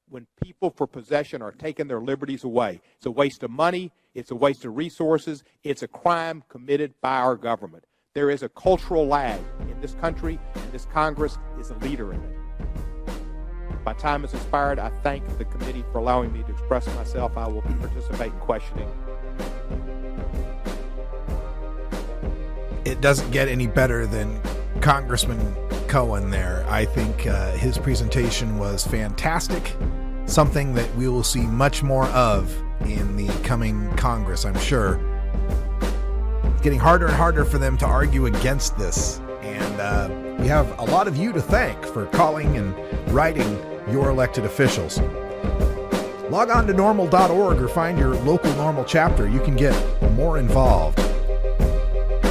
when people for possession are taking their liberties away. It's a waste of money. It's a waste of resources. It's a crime committed by our government. There is a cultural lag in this country, and this Congress is a leader in it. My time has expired. I thank the committee for allowing me to express myself. I will participate in questioning. It doesn't get any better than Congressman Cohen there. I think his presentation was fantastic, something that we will see much more of in the coming Congress, I'm sure. It's getting harder and harder for them to argue against this, and we have a lot of you to thank for calling and writing your elected officials. Log on to normal.org or find your local Normal chapter. You can get more involved.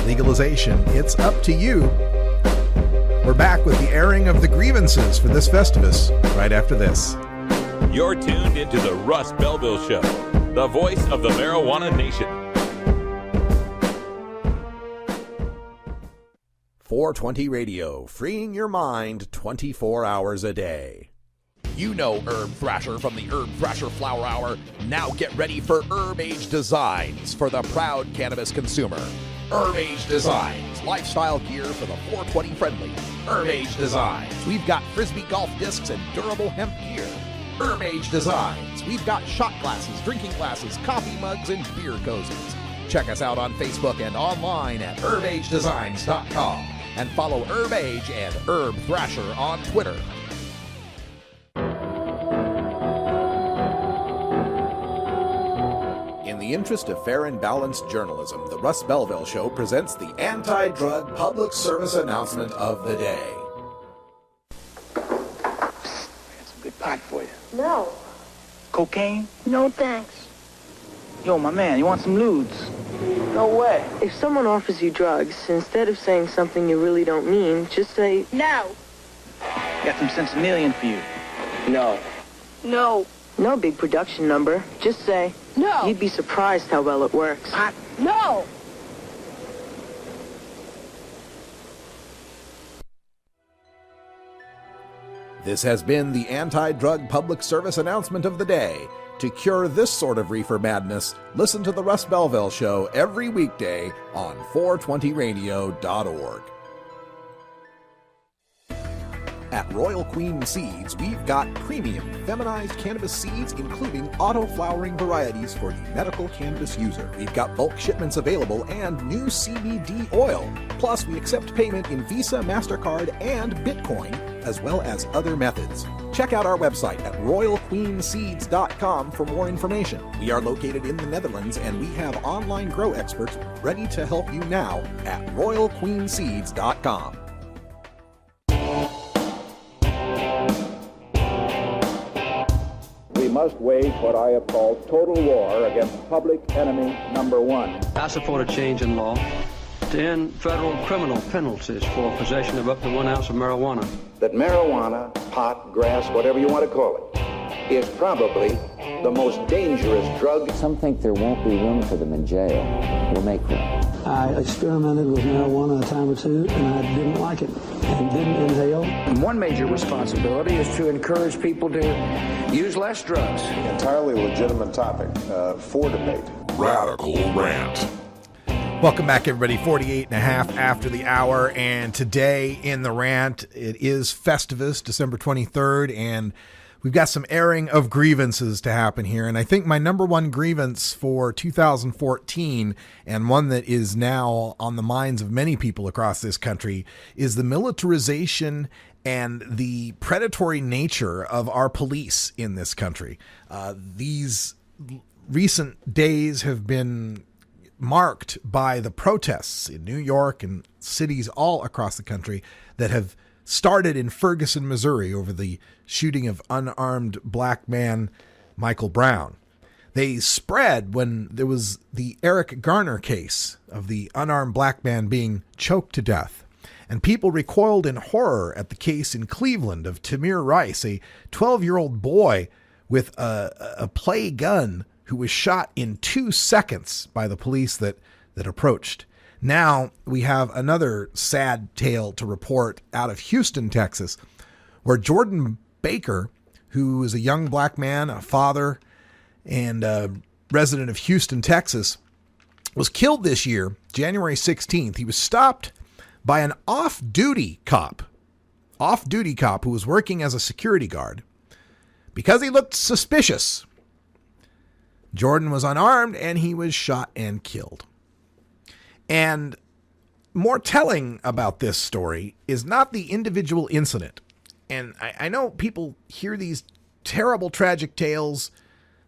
Legalization, it's up to you. We're back with the airing of the grievances for this Festivus right after this. You're tuned into the Russ Belville Show, the voice of the marijuana nation. 420 Radio, freeing your mind 24 hours a day. You know Herb Thrasher from the Herb Thrasher Flower Hour. Now get ready for Herb Age Designs for the proud cannabis consumer. Herb Age Designs, lifestyle gear for the 420 friendly. Herb Age Designs, we've got Frisbee golf discs and durable hemp gear. Herb Age Designs, we've got shot glasses, drinking glasses, coffee mugs, and beer cozies. Check us out on Facebook and online at herbagedesigns.com. And follow Herb Age and Herb Thrasher on Twitter. In the interest of fair and balanced journalism, the Russ Belville Show presents the anti-drug public service announcement of the day. I got some good pot for you. No. Cocaine? No, thanks. Yo, my man, you want some lewds? No way. If someone offers you drugs, instead of saying something you really don't mean, just say, no. Got some sensimillion for you. No. No. No big production number. Just say, no. You'd be surprised how well it works. Pot? No. This has been the anti-drug public service announcement of the day. To cure this sort of reefer madness, listen to the Russ Belville Show every weekday on 420radio.org. At Royal Queen Seeds, we've got premium feminized cannabis seeds, including auto-flowering varieties for the medical cannabis user. We've got bulk shipments available and new CBD oil. Plus, we accept payment in Visa, MasterCard, and Bitcoin, as well as other methods. Check out our website at royalqueenseeds.com for more information. We are located in the Netherlands, and we have online grow experts ready to help you now at royalqueenseeds.com. We must wage what I have called total war against public enemy number one. I support a change in law to end federal criminal penalties for possession of up to 1 ounce of marijuana. That marijuana, pot, grass, whatever you want to call it, is probably the most dangerous drug. Some think there won't be room for them in jail. We'll make room. I experimented with marijuana a time or two, and I didn't like it and didn't inhale. One major responsibility is to encourage people to use less drugs. Entirely legitimate topic for debate. Radical Rant. Welcome back, everybody. 48 and a half after the hour, and today in the rant, it is Festivus, December 23rd, and we've got some airing of grievances to happen here. And I think my number one grievance for 2014, and one that is now on the minds of many people across this country, is the militarization and the predatory nature of our police in this country. These recent days have been marked by the protests in New York and cities all across the country that have started in Ferguson, Missouri, over the shooting of unarmed black man Michael Brown. They spread when there was the Eric Garner case of the unarmed black man being choked to death. And people recoiled in horror at the case in Cleveland of Tamir Rice, a 12-year-old boy with a play gun who was shot in 2 seconds by the police that approached. Now we have another sad tale to report out of Houston, Texas, where Jordan Baker, who is a young black man, a father, and a resident of Houston, Texas, was killed this year, January 16th. He was stopped by an off-duty cop who was working as a security guard because he looked suspicious. Jordan was unarmed and he was shot and killed. And more telling about this story is not the individual incident. And I know people hear these terrible, tragic tales,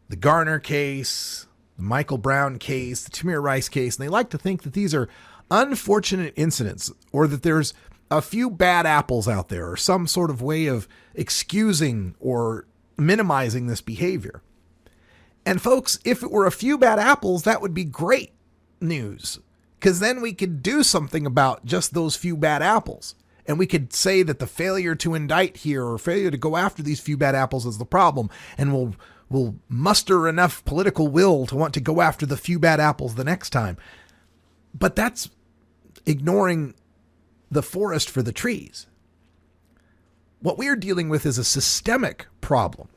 the Garner case, the Michael Brown case, the Tamir Rice case, and they like to think that these are unfortunate incidents or that there's a few bad apples out there or some sort of way of excusing or minimizing this behavior. And folks, if it were a few bad apples, that would be great news, because then we could do something about just those few bad apples. And we could say that the failure to indict here or failure to go after these few bad apples is the problem. And we'll muster enough political will to want to go after the few bad apples the next time. But that's ignoring the forest for the trees. What we're dealing with is a systemic problem.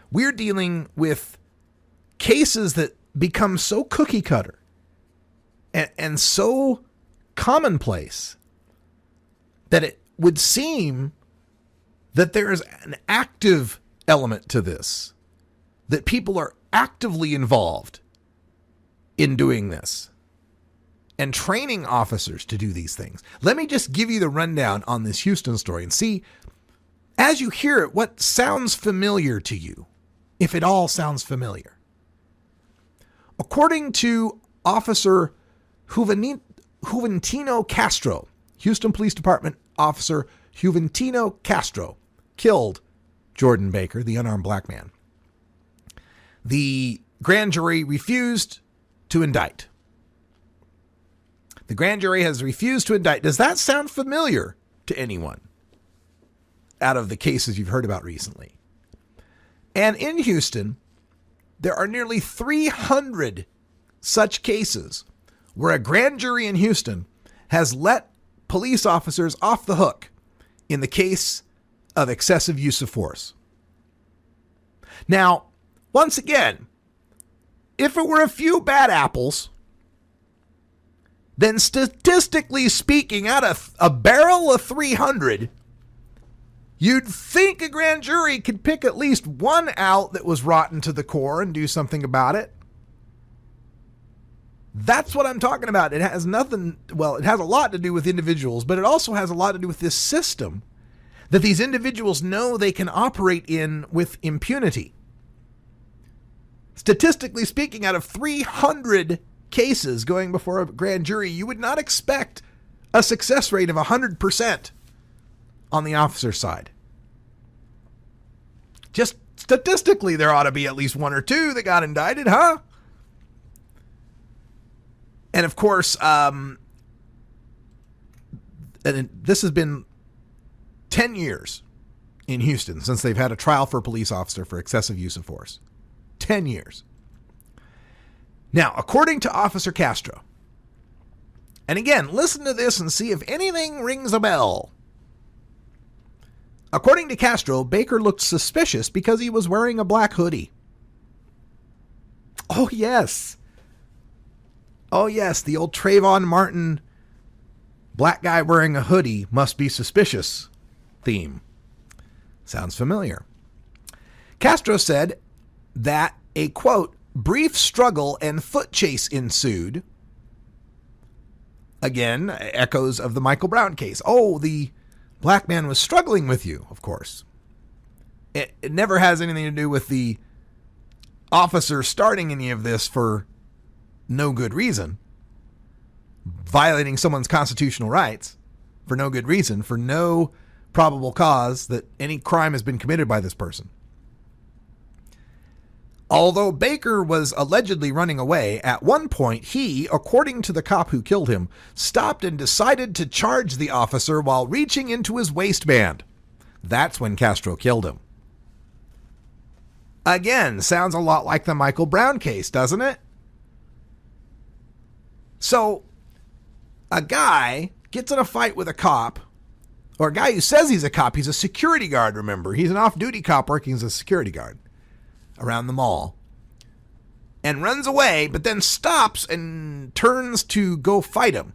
We're dealing with cases that become so cookie cutter and so commonplace that it would seem that there is an active element to this, that people are actively involved in doing this and training officers to do these things. Let me just give you the rundown on this Houston story and see, as you hear it, what sounds familiar to you, if it all sounds familiar. According to Officer Juventino Castro, Houston Police Department Officer Juventino Castro killed Jordan Baker, the unarmed black man. The grand jury refused to indict. The grand jury has refused to indict. Does that sound familiar to anyone out of the cases you've heard about recently? And in Houston, there are nearly 300 such cases where a grand jury in Houston has let police officers off the hook in the case of excessive use of force. Now, once again, if it were a few bad apples, then statistically speaking, out of a barrel of 300, you'd think a grand jury could pick at least one out that was rotten to the core and do something about it. That's what I'm talking about. It has nothing, well, it has a lot to do with individuals, but it also has a lot to do with this system that these individuals know they can operate in with impunity. Statistically speaking, out of 300 cases going before a grand jury, you would not expect a success rate of 100% on the officer side. Just statistically, there ought to be at least one or two that got indicted, huh? And of course, and this has been 10 years in Houston since they've had a trial for a police officer for excessive use of force. 10 years. Now, according to Officer Castro, and again, listen to this and see if anything rings a bell. According to Castro, Baker looked suspicious because he was wearing a black hoodie. Oh, yes. Oh, yes, the old Trayvon Martin, black guy wearing a hoodie must be suspicious theme. Sounds familiar. Castro said that a, quote, brief struggle and foot chase ensued. Again, echoes of the Michael Brown case. Oh, the black man was struggling with you, of course. It never has anything to do with the officer starting any of this for no good reason, violating someone's constitutional rights for no good reason, for no probable cause that any crime has been committed by this person. Although Baker was allegedly running away, at one point he, according to the cop who killed him, stopped and decided to charge the officer while reaching into his waistband. That's when Castro killed him. Again, sounds a lot like the Michael Brown case, doesn't it? So, a guy gets in a fight with a cop, or a guy who says he's a cop. He's a security guard, remember. He's an off-duty cop working as a security guard around the mall. And runs away, but then stops and turns to go fight him.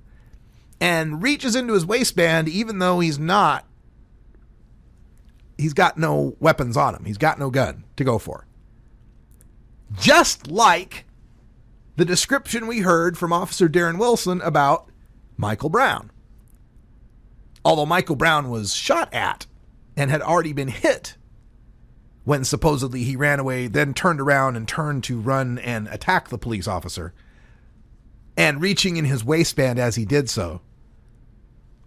And reaches into his waistband even though he's got no weapons on him. He's got no gun to go for. Just like the description we heard from Officer Darren Wilson about Michael Brown. Although Michael Brown was shot at and had already been hit when supposedly he ran away, then turned around and turned to run and attack the police officer, and reaching in his waistband as he did so,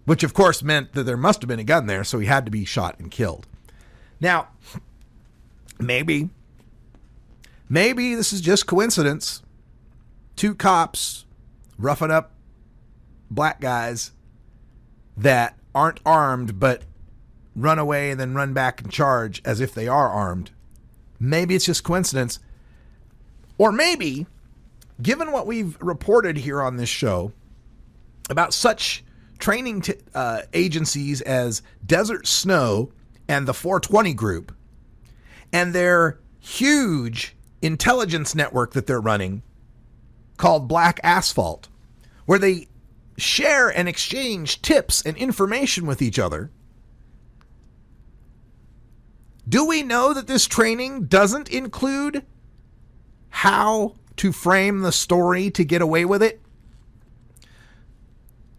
which of course meant that there must have been a gun there, so he had to be shot and killed. Now, maybe this is just coincidence. 2 cops roughing up black guys that aren't armed but run away and then run back and charge as if they are armed. Maybe it's just coincidence. Or maybe, given what we've reported here on this show about such training agencies as Desert Snow and the 420 Group and their huge intelligence network that they're running called Black Asphalt, where they share and exchange tips and information with each other. Do we know that this training doesn't include how to frame the story to get away with it?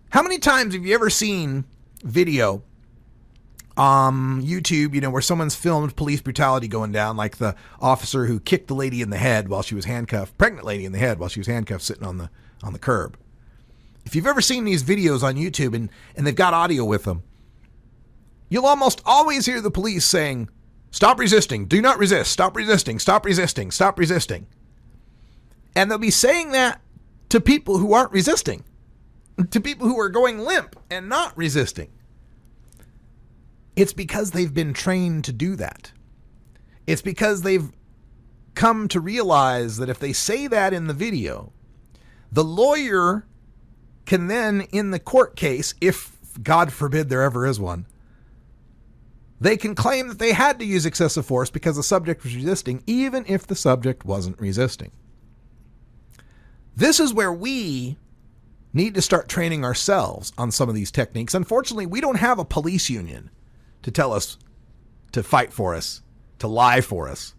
How many times have you ever seen video on YouTube, where someone's filmed police brutality going down, like the officer who kicked the lady in the head while she was handcuffed, pregnant lady in the head while she was handcuffed sitting on the curb? If you've ever seen these videos on YouTube and they've got audio with them, you'll almost always hear the police saying, "Stop resisting, do not resist, stop resisting, stop resisting, stop resisting." And they'll be saying that to people who aren't resisting, to people who are going limp and not resisting. It's because they've been trained to do that. It's because they've come to realize that if they say that in the video, the lawyer can then, in the court case, if God forbid there ever is one, they can claim that they had to use excessive force because the subject was resisting, even if the subject wasn't resisting. This is where we need to start training ourselves on some of these techniques. Unfortunately, we don't have a police union to tell us to fight for us, to lie for us.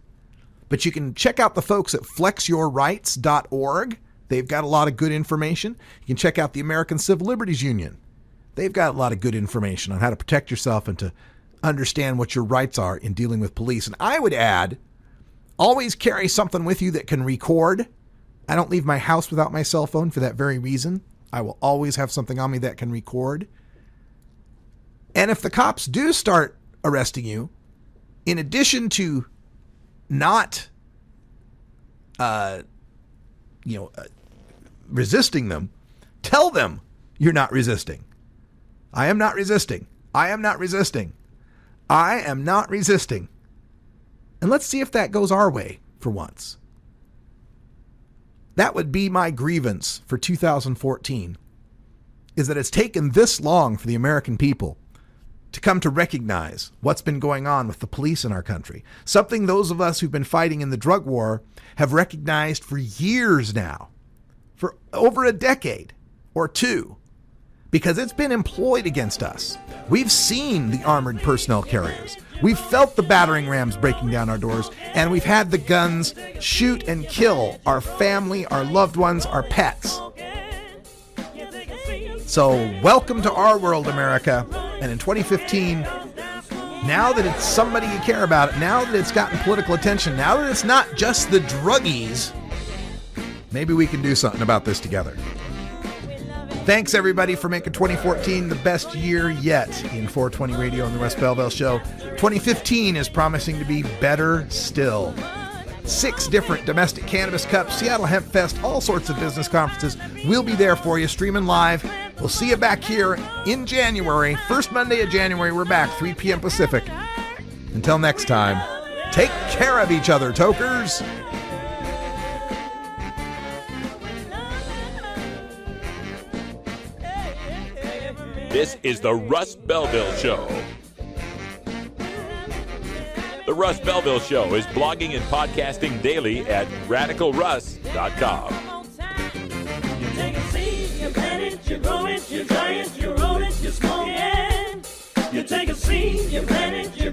But you can check out the folks at flexyourrights.org. They've got a lot of good information. You can check out the American Civil Liberties Union. They've got a lot of good information on how to protect yourself and to understand what your rights are in dealing with police. And I would add, always carry something with you that can record. I don't leave my house without my cell phone for that very reason. I will always have something on me that can record. And if the cops do start arresting you, in addition to not, resisting them, tell them you're not resisting. I am not resisting. I am not resisting. I am not resisting. And let's see if that goes our way for once. That would be my grievance for 2014, is that it's taken this long for the American people to come to recognize what's been going on with the police in our country. Something those of us who've been fighting in the drug war have recognized for years now, for over a decade or two, because it's been employed against us. We've seen the armored personnel carriers. We've felt the battering rams breaking down our doors, and we've had the guns shoot and kill our family, our loved ones, our pets. So welcome to our world, America. And in 2015, now that it's somebody you care about, now that it's gotten political attention, now that it's not just the druggies, maybe we can do something about this together. Thanks, everybody, for making 2014 the best year yet in 420 Radio and the Russ Belville Show. 2015 is promising to be better still. 6 different domestic cannabis cups, Seattle Hemp Fest, all sorts of business conferences. We'll be there for you, streaming live. We'll see you back here in January. First Monday of January, we're back, 3 p.m. Pacific. Until next time, take care of each other, tokers. This is the Russ Belville Show. The Russ Belville Show is blogging and podcasting daily at radicalruss.com. You take a seed, you plant it, you grow it, you dry it, you roll it, you smoke it. You take a seed, you plant it, you